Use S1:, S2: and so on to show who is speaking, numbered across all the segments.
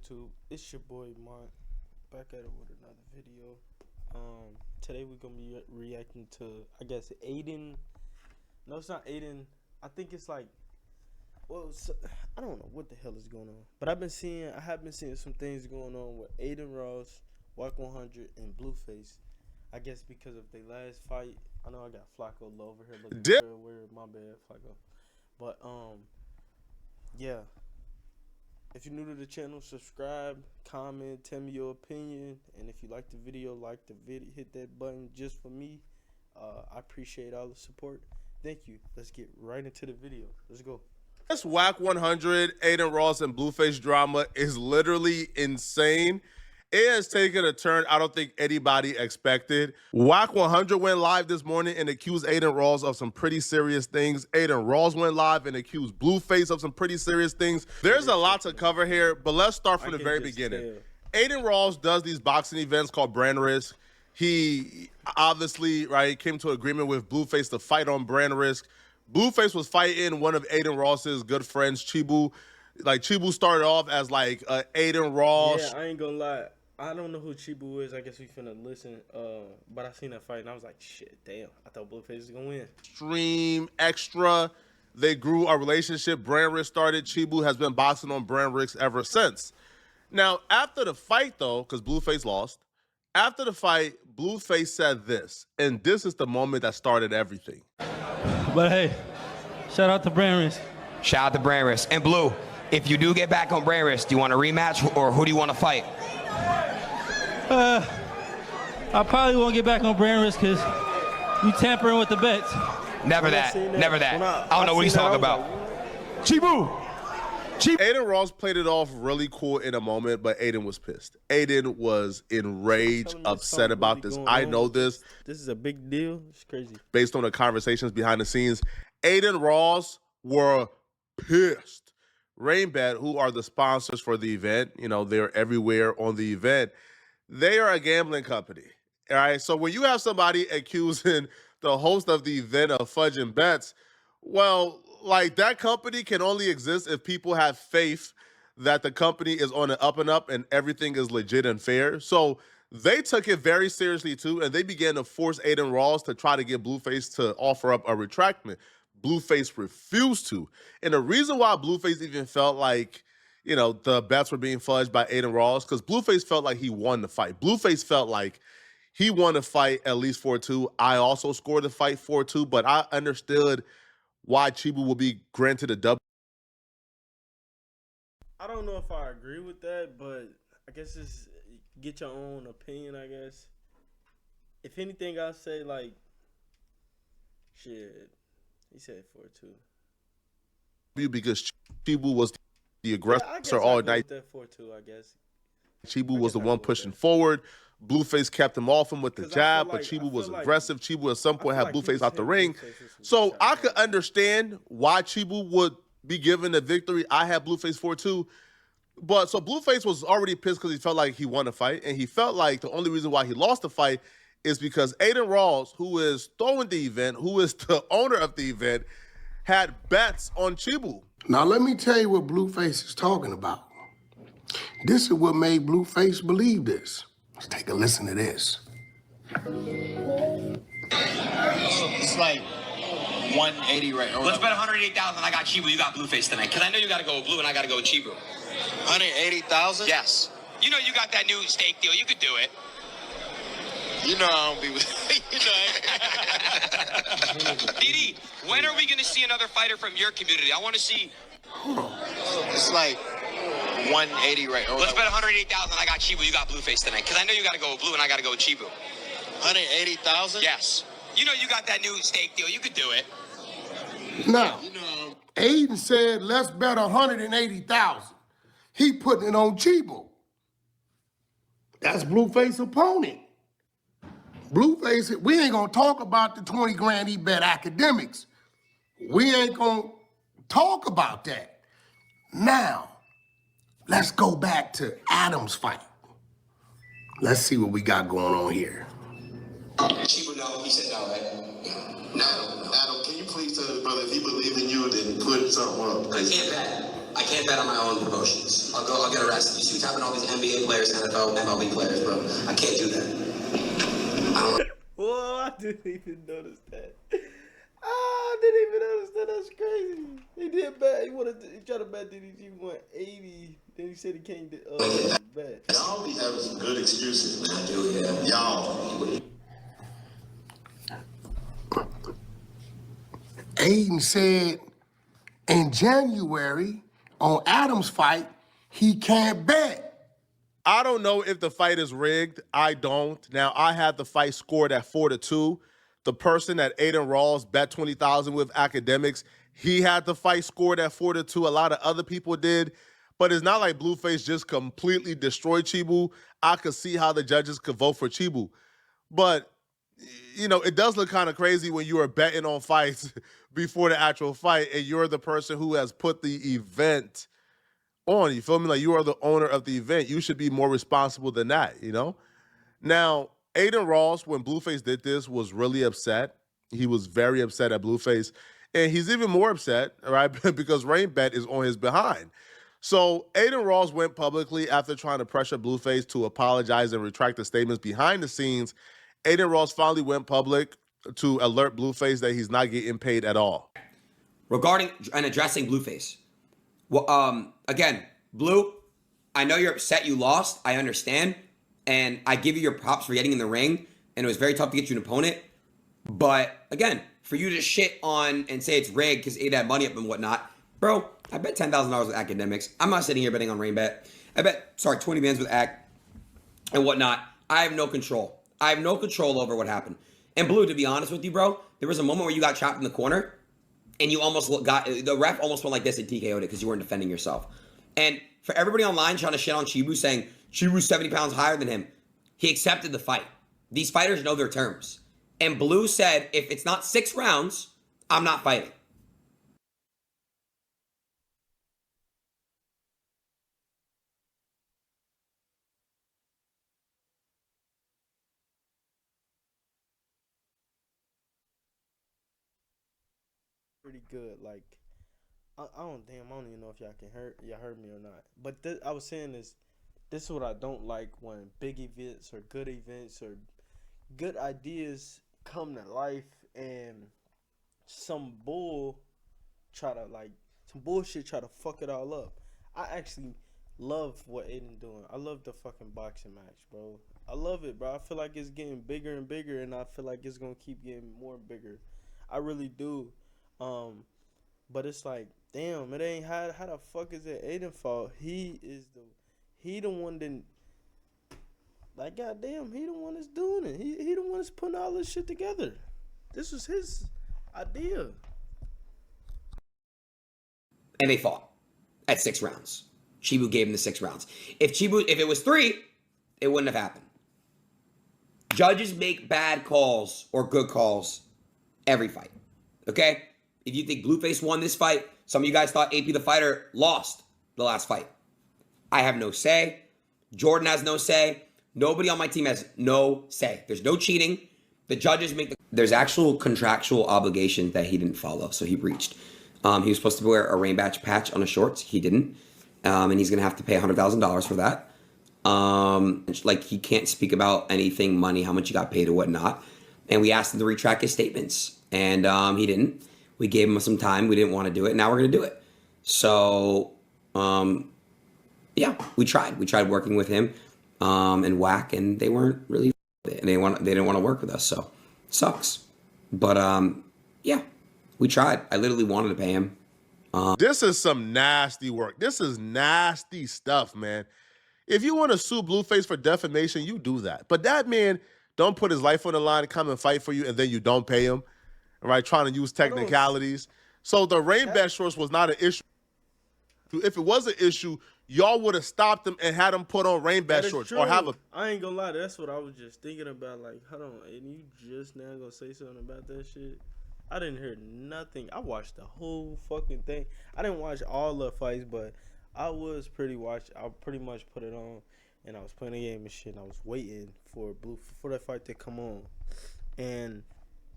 S1: YouTube? It's your boy Mont, back at it with another video. Today we're gonna be reacting to, I guess, Adin. No, it's not Adin. I think it's like, well, I don't know what the hell is going on, but I have been seeing some things going on with Adin Ross, Wack 100, and BlueFace. I guess because of their last fight. I know I got Flacco low over here looking real weird. My bad, Flacco. But yeah. If you're new to the channel, subscribe, comment, tell me your opinion, and if you like the video, hit that button just for me. I appreciate all the support. Thank you. Let's get right into the video. Let's go.
S2: This Wack 100, Adin Ross, and BlueFace drama is literally insane. It has taken a turn I don't think anybody expected. Wack 100 went live this morning and accused Adin Ross of some pretty serious things. Adin Ross went live and accused BlueFace of some pretty serious things. There's a lot to cover here, but let's start from the very beginning. Adin Ross does these boxing events called Brand Risk. He obviously, came to agreement with BlueFace to fight on Brand Risk. BlueFace was fighting one of Adin Ross's good friends, Chibu. Chibu started off as Adin Ross.
S1: Yeah, I ain't gonna lie. I don't know who Chibu is. I guess we finna listen. But I seen that fight and I was like, shit, damn. I thought BlueFace was gonna win.
S2: Extreme, extra. They grew a relationship. Brand Risk started. Chibu has been boxing on Brand Risk ever since. Now, after the fight, though, because BlueFace lost, after the fight, BlueFace said this, and this is the moment that started everything.
S3: But hey, shout out to Brand Risk.
S4: Shout out to Brand Risk. And Blue, if you do get back on Brand Risk, do you want a rematch or who do you want to fight?
S3: I probably won't get back on Brand Risk because you tampering with the bets.
S4: Never that. Never that. I don't know what he's talking about. Chibu!
S2: Adin Ross played it off really cool in a moment, but Adin was pissed. Adin was enraged, upset about this. I know this.
S1: This is a big deal. It's crazy.
S2: Based on the conversations behind the scenes, Adin Ross were pissed. Rainbet, who are the sponsors for the event, they're everywhere on the event. They are a gambling company, all right? So when you have somebody accusing the host of the event of fudging bets, well, that company can only exist if people have faith that the company is on an up and up and everything is legit and fair. So they took it very seriously too, and they began to force Adin Ross to try to get BlueFace to offer up a retractment. BlueFace refused to. And the reason why BlueFace even felt like, the bets were being fudged by Adin Ross, because BlueFace felt like he won the fight. BlueFace felt like he won the fight at least 4-2. I also scored the fight 4-2, but I understood why Chibu will be granted a dub.
S1: I don't know if I agree with that, but I guess it's get your own opinion, I guess. If anything, I'll say, shit, he said 4-2.
S2: Because Chibu was the aggressor all night.
S1: That 4-2, I guess.
S2: Chibu was the one pushing forward. BlueFace kept him off him with the jab, but Chibu was aggressive. Chibu at some point had BlueFace out the ring. So I could understand why Chibu would be given the victory. I had BlueFace 4-2. But so BlueFace was already pissed because he felt like he won the fight. And he felt like the only reason why he lost the fight is because Adin Ross, who is throwing the event, who is the owner of the event, had bets on Chibu.
S5: Now, let me tell you what BlueFace is talking about. This is what made BlueFace believe this. Let's take a listen to this.
S6: It's like 180 right now.
S4: Let's bet 180,000. I got Chibu. You got BlueFace tonight. Because I know you got to go with Blue and I got to go with Chibu.
S6: 180,000?
S4: Yes. You know you got that new steak deal. You could do it.
S6: You know I don't be with
S4: DD, when are we going to see another fighter from your community? I want to see.
S6: It's like 180 right now.
S4: Let's bet 180,000. I got Chibu. You got BlueFace tonight. Because I know you got to go with Blue and I got to go with Chibu.
S6: 180,000?
S4: Yes. You know you got that new steak deal. You could do it.
S5: Now, Adin said, let's bet 180,000. He putting it on Chibu. That's BlueFace's opponent. BlueFace, we ain't gonna talk about the 20 grand he bet academics. We ain't gonna talk about that. Now, let's go back to Adam's fight. Let's see what we got going on here.
S6: Chibu, no. He said no, right? No. Adam, can you please tell the brother if he believe in you, then put something up?
S4: I can't bet.
S6: I can't bet on my own promotions. I'll get arrested. You see what's happening to all these NBA players, NFL, MLB players, bro. I can't do that. I don't.
S1: Whoa, I didn't even notice that. I didn't even notice that. That's crazy. He did bet. He tried to bet that he won 80. Then he said he can't bet.
S6: Y'all be having some good excuses, man. I do, yeah. Y'all.
S5: Adin said in January on Adam's fight, he can't bet.
S2: I don't know if the fight is rigged. I don't. Now, I had the fight scored at 4-2. The person that Adin Rawls bet $20,000 with Academics, he had the fight scored at 4-2. A lot of other people did. But it's not like BlueFace just completely destroyed Chibu. I could see how the judges could vote for Chibu. But, you know, it does look kind of crazy when you are betting on fights before the actual fight and you're the person who has put the event on. You feel me? Like, you are the owner of the event. You should be more responsible than that, you know? Now, Adin Rawls, when BlueFace did this, was really upset. He was very upset at BlueFace. And he's even more upset, right, because RainBet is on his behind. So Adin Rawls went publicly after trying to pressure BlueFace to apologize and retract the statements behind the scenes. Adin Rawls finally went public to alert BlueFace that he's not getting paid at all.
S4: Regarding and addressing BlueFace. Well, again, Blue, I know you're upset you lost. I understand. And I give you your props for getting in the ring. And it was very tough to get you an opponent. But again, for you to shit on and say it's rigged because Adin had money up and whatnot, bro, I bet $10,000 with Academics. I'm not sitting here betting on RainBet. I bet, 20 bands with Ac and whatnot. I have no control. I have no control over what happened. And Blue, to be honest with you, bro, there was a moment where you got chopped in the corner and you almost the ref almost went like this and TKO'd it because you weren't defending yourself. And for everybody online trying to shit on Chibu, saying Chibu's 70 pounds higher than him, he accepted the fight. These fighters know their terms. And Blue said, if it's not 6 rounds, I'm not fighting.
S1: Pretty good. Like, I don't even know if y'all heard me or not. But I was saying this is what I don't like when big events or good events or good ideas come to life and some bullshit try to fuck it all up. I actually love what Adin doing. I love the fucking boxing match, bro. I love it, bro. I feel like it's getting bigger and bigger, and I feel like it's gonna keep getting more and bigger. I really do. But it's like, damn, it ain't how the fuck is it Adin fault? He the one that, like, goddamn, he the one that's doing it. He the one that's putting all this shit together. This was his idea.
S4: And they fought at 6 rounds. Chibu gave him the 6 rounds. If it was 3, it wouldn't have happened. Judges make bad calls or good calls every fight. Okay? If you think BlueFace won this fight, some of you guys thought AP the Fighter lost the last fight. I have no say. Jordan has no say. Nobody on my team has no say. There's no cheating. The judges make There's actual contractual obligation that he didn't follow, so he breached. He was supposed to wear a rainbow patch on his shorts. He didn't. And he's going to have to pay $100,000 for that. Like, he can't speak about anything, money, how much he got paid or whatnot. And we asked him to retract his statements. And he didn't. We gave him some time. We didn't want to do it. Now we're going to do it. So, yeah, we tried. We tried working with him and Whack, and they weren't really, and they didn't want to work with us. So, sucks. But, yeah, we tried. I literally wanted to pay him.
S2: This is some nasty work. This is nasty stuff, man. If you want to sue BlueFace for defamation, you do that. But that man don't put his life on the line, come and fight for you, and then you don't pay him, right? Trying to use technicalities. So the rainbow shorts was not an issue. If it was an issue, y'all would have stopped him and had him put on rainbow shorts.
S1: True.
S2: Or have a.
S1: I ain't gonna lie, that's what I was just thinking about. Like, hold on, and you just now gonna say something about that shit? I didn't hear nothing. I watched the whole fucking thing. I didn't watch all the fights, but I pretty much put it on, and I was playing the game and shit, and I was waiting for that fight to come on. And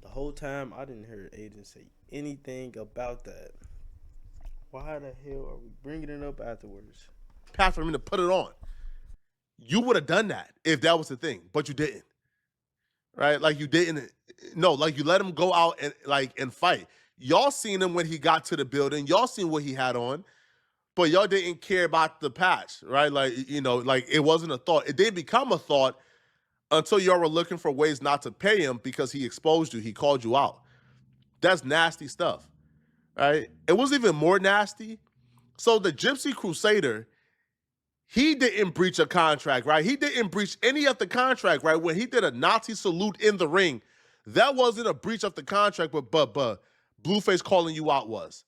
S1: the whole time, I didn't hear Adin say anything about that. why the hell are we bringing it up afterwards?
S2: Path for me to put it on. You would have done that if that was the thing, but you didn't. Right? Like you didn't. No, like you let him go out and fight. Y'all seen him when he got to the building. Y'all seen what he had on, but y'all didn't care about the patch, right? Like, you know, like it wasn't a thought. It didn't become a thought until y'all were looking for ways not to pay him because he exposed you. He called you out. That's nasty stuff, right? It was even more nasty. So the Gypsy Crusader, he didn't breach a contract, right? He didn't breach any of the contract, right? When he did a Nazi salute in the ring, that wasn't a breach of the contract, but BlueFace calling you out was.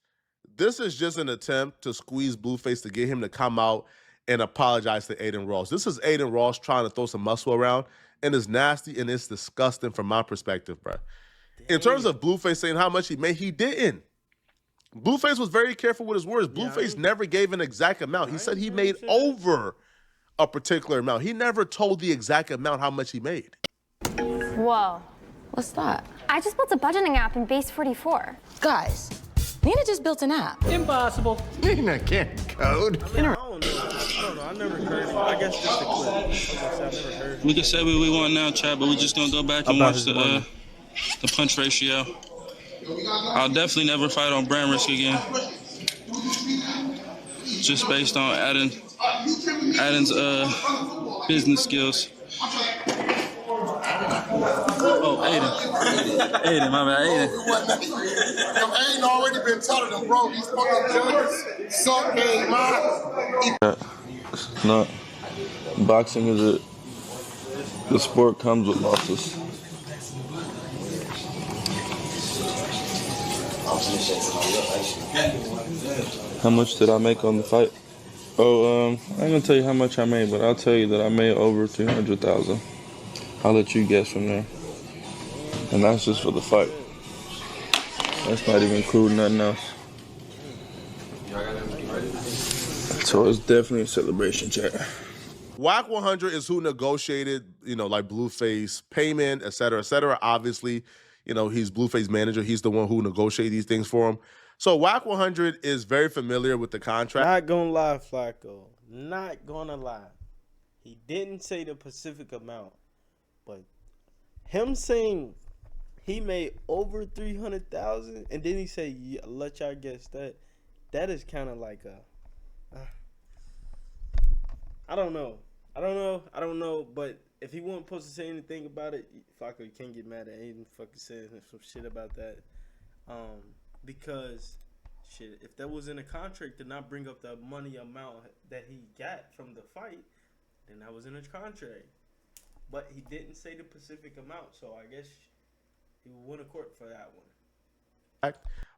S2: This is just an attempt to squeeze BlueFace to get him to come out and apologize to Adin Ross. This is Adin Ross trying to throw some muscle around, and it's nasty and it's disgusting from my perspective, bro. In terms of BlueFace saying how much he made, he didn't. BlueFace was very careful with his words. BlueFace never gave an exact amount. He said he made over a particular amount. He never told the exact amount how much he made.
S7: Whoa. What's that? I just built a budgeting app in Base 44.
S8: Guys, Nina just built an app.
S3: Impossible.
S5: Nina can't code.
S1: I don't know. I never heard it. I guess just a clip. Like I said, I never heard it.
S9: We can say what we want now, Chad, but we just gonna go back and watch the punch ratio. I'll definitely never fight on brand risk again. Just based on Adin's business skills. Oh, Adin, my bad,
S5: Adin already been telling them, bro, these fucking judges suck game, man.
S9: It's not. Boxing is the sport comes with losses. How much did I make on the fight? Oh, I ain't gonna tell you how much I made, but I'll tell you that I made over 300,000. I'll let you guess from there. And that's just for the fight. That's not even including nothing else. So it's definitely a celebration, chat.
S2: WAC 100 is who negotiated, you know, like BlueFace payment, et cetera, et cetera. Obviously, you know, he's BlueFace manager. He's the one who negotiated these things for him. So WAC 100 is very familiar with the contract.
S1: Not gonna lie, Flacco. Not gonna lie. He didn't say the specific amount, but him saying he made over 300,000, and then he say, yeah, "Let y'all guess that." That is kind of like a. I don't know. But if he wasn't supposed to say anything about it, Flacco, you can't get mad at Adin fucking saying some shit about that. Because shit, if that was in a contract to not bring up the money amount that he got from the fight, then that was in a contract. But he didn't say the specific amount, so I guess he would win a court for that one.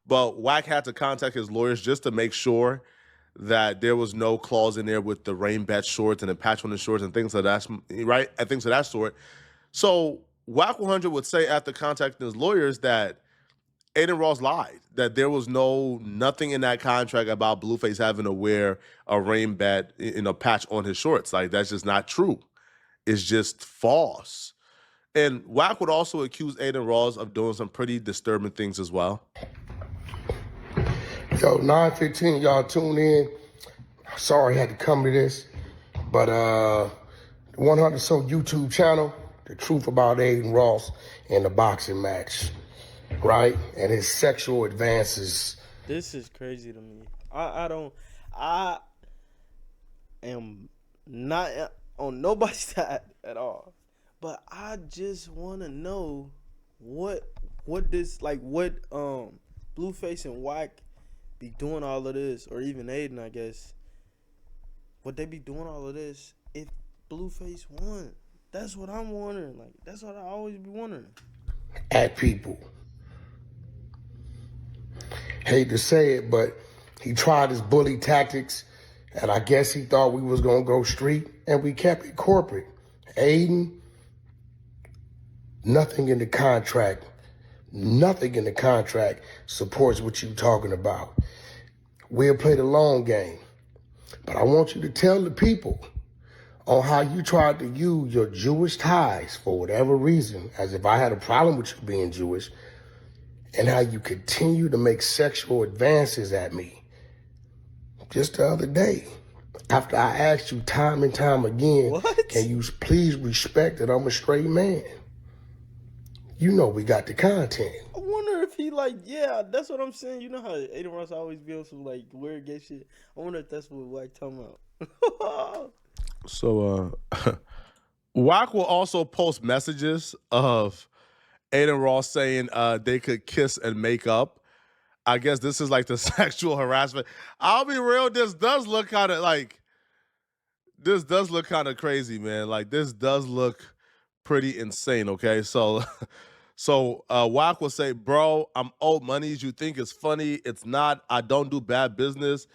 S2: But WAC had to contact his lawyers just to make sure that there was no clause in there with the rain bat shorts and the patch on the shorts and things like that, right? And things of that sort. So WAC 100 would say after contacting his lawyers that Adin Ross lied, that there was nothing in that contract about BlueFace having to wear a rain bat, patch on his shorts. Like, that's just not true. It's just false. And WAC would also accuse Adin Ross of doing some pretty disturbing things as well.
S5: Yo, 9:15, y'all tune in. Sorry I had to come to this, but 100 So YouTube channel, the truth about Adin Ross and the boxing match, right? And his sexual advances.
S1: This is crazy to me. I am not on nobody's side at all, but I just want to know what BlueFace and WAC be doing all of this, or even Adin, I guess. Would they be doing all of this if BlueFace won? That's what I'm wondering. Like, that's what I always be wondering.
S5: At people. Hate to say it, but he tried his bully tactics, and I guess he thought we was gonna go street, and we kept it corporate. Adin, nothing in the contract supports what you talking about. We'll play the long game. But I want you to tell the people on how you tried to use your Jewish ties for whatever reason, as if I had a problem with you being Jewish, and how you continue to make sexual advances at me just the other day. After I asked you time and time again,
S1: What?
S5: can you please respect that I'm a straight man? You know we got the content.
S1: I wonder if he like, yeah, that's what I'm saying. You know how Adin Ross always be on some like weird gay shit. I wonder if that's what Wack talking about.
S2: So Wack will also post messages of Adin Ross saying they could kiss and make up. I guess this is like the sexual harassment. I'll be real, this does look kind of crazy, man. Like, this does look pretty insane, okay? So Wack will say, bro, I'm owed monies. You think it's funny. It's not. I don't do bad business.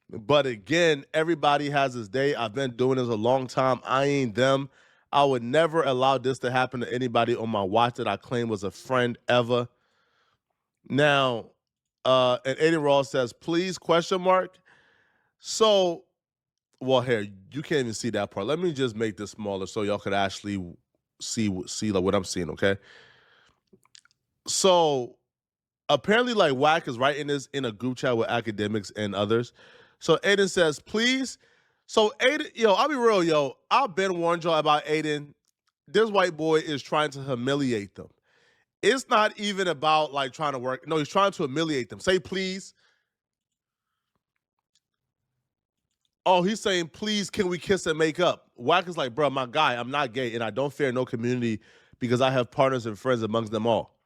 S2: But again, everybody has his day. I've been doing this a long time. I ain't them. I would never allow this to happen to anybody on my watch that I claim was a friend ever. Now, and Adin Ross says, please, question mark. So, well, here, you can't even see that part. Let me just make this smaller so y'all could actually see like what I'm seeing, okay? So, apparently, like, Wack is writing this in a group chat with academics and others. So, Adin says, please. So, Adin, yo, I'll be real, yo. I've been warned y'all about Adin. This white boy is trying to humiliate them. It's not even about, like, trying to work. No, he's trying to humiliate them. Say, please. Oh, he's saying, please, can we kiss and make up? Wack is like, bro, my guy, I'm not gay, and I don't fear no community because I have partners and friends amongst them all.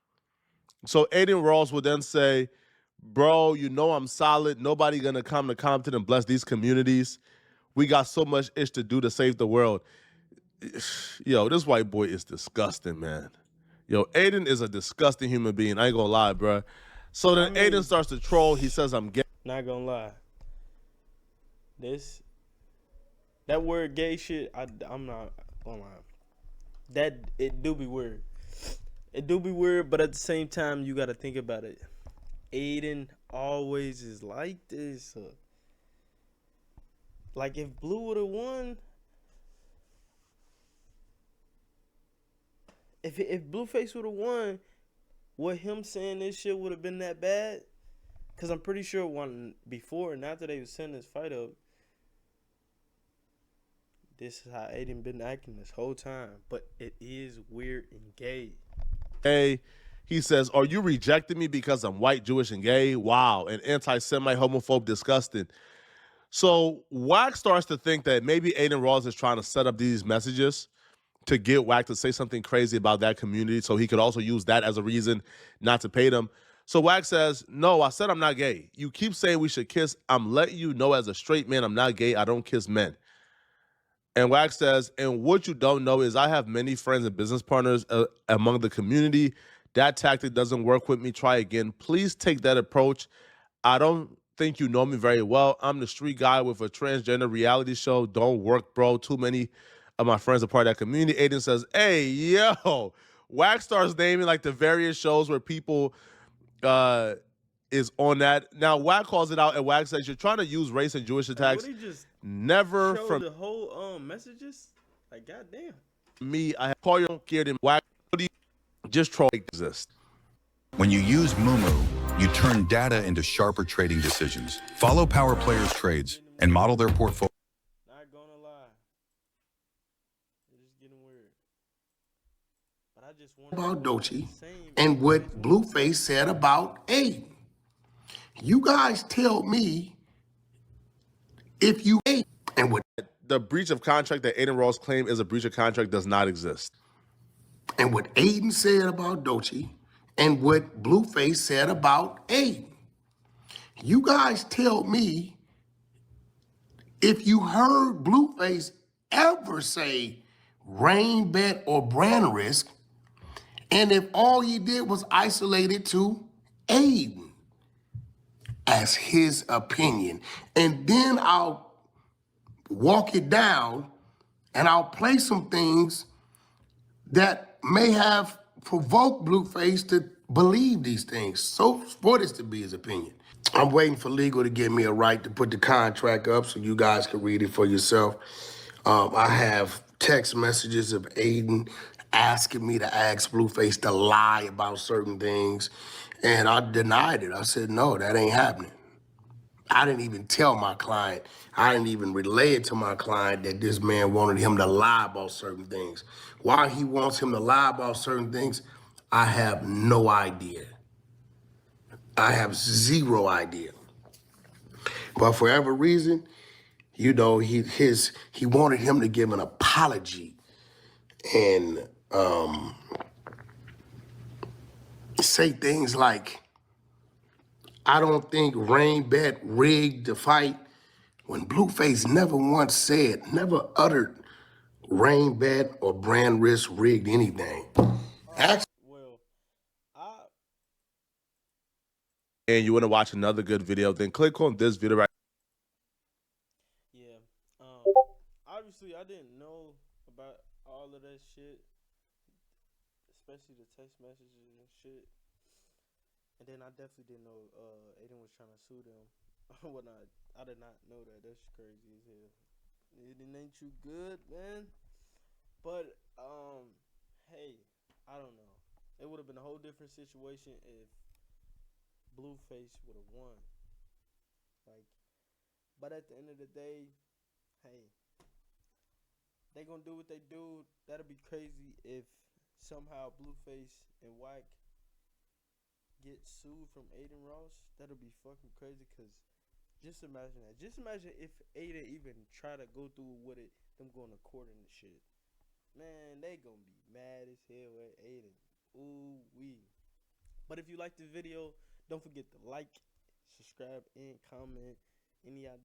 S2: So Adin Ross would then say, bro, you know I'm solid. Nobody gonna come to Compton and bless these communities. We got so much ish to do to save the world. Yo, this white boy is disgusting, man. Yo, Adin is a disgusting human being. I ain't gonna lie, bro. So then Adin starts to troll. He says, I'm gay.
S1: Not gonna lie. That word gay shit, I'm not gonna lie. It do be weird. It do be weird, but at the same time, you gotta think about it. Adin always is like this. Like, if Blue would have won, if BlueFace would have won, would him saying this shit would have been that bad? Because I'm pretty sure one before and after they was setting this fight up, this is how Adin been acting this whole time. But it is weird and gay.
S2: Hey, he says, are you rejecting me because I'm white, Jewish, and gay? Wow, an anti-Semite, homophobe, disgusting. So Wack starts to think that maybe Adin Ross is trying to set up these messages to get Wack to say something crazy about that community so he could also use that as a reason not to pay them. So Wack says, no, I said I'm not gay. You keep saying we should kiss. I'm letting you know as a straight man I'm not gay. I don't kiss men. And Wack says, and what you don't know is I have many friends and business partners among the community. That tactic doesn't work with me. Try again. Please take that approach. I don't think you know me very well. I'm the street guy with a transgender reality show. Don't work, bro. Too many of my friends are part of that community. Adin says, hey, yo. Wack starts naming like the various shows where people is on that. Now, Wack calls it out, and Wack says, you're trying to use race and Jewish attacks. Never
S1: Show
S2: from
S1: the whole messages? Like, goddamn.
S2: me. I have called you scared and Wack. Just troll exist.
S10: When you use Moomoo, you turn data into sharper trading decisions. Follow power players' trades and model their portfolio.
S1: Not gonna lie. It is getting weird. But I just want
S5: about Doechii and what BlueFace said about Adin. You guys tell me if you ate and what
S2: The breach of contract that Adin Ross claimed is a breach of contract does not exist.
S5: and what Adin said about Doechii and what BlueFace said about Adin. You guys tell me if you heard BlueFace ever say rain bet or brand risk, and if all he did was isolate it to Adin as his opinion. And then I'll walk it down and I'll play some things that may have provoked BlueFace to believe these things. So for this to be his opinion. I'm waiting for legal to give me a right to put the contract up so you guys can read it for yourself. I have text messages of Adin asking me to ask BlueFace to lie about certain things, and I denied it. I said, no, that ain't happening. I didn't even tell my client, I didn't even relay it to my client that this man wanted him to lie about certain things. Why he wants him to lie about certain things, I have no idea. I have zero idea. But for whatever reason, you know, he wanted him to give an apology and say things like, I don't think Rain Bet rigged the fight, when BlueFace never once said, never uttered Rain Bet or Brand Risk rigged anything.
S1: Well, I
S2: And you want to watch another good video, then click on this video right.
S1: yeah. Obviously I didn't know about all of that shit, especially the text messages and shit. And then I definitely didn't know Adin was trying to sue them. When I did not know that. That's crazy as hell. Adin, ain't you good, man? But hey, I don't know. It would have been a whole different situation if BlueFace would have won. Like, but at the end of the day, hey, they gonna do what they do. That'll be crazy if somehow BlueFace and Wack get sued from Adin Ross. That'll be fucking crazy. Cause just imagine that. Just imagine if Adin even try to go through with it, them going to court and shit. Man, they gonna be mad as hell at Adin. Ooh wee. But if you like this video, don't forget to like, subscribe, and comment. Any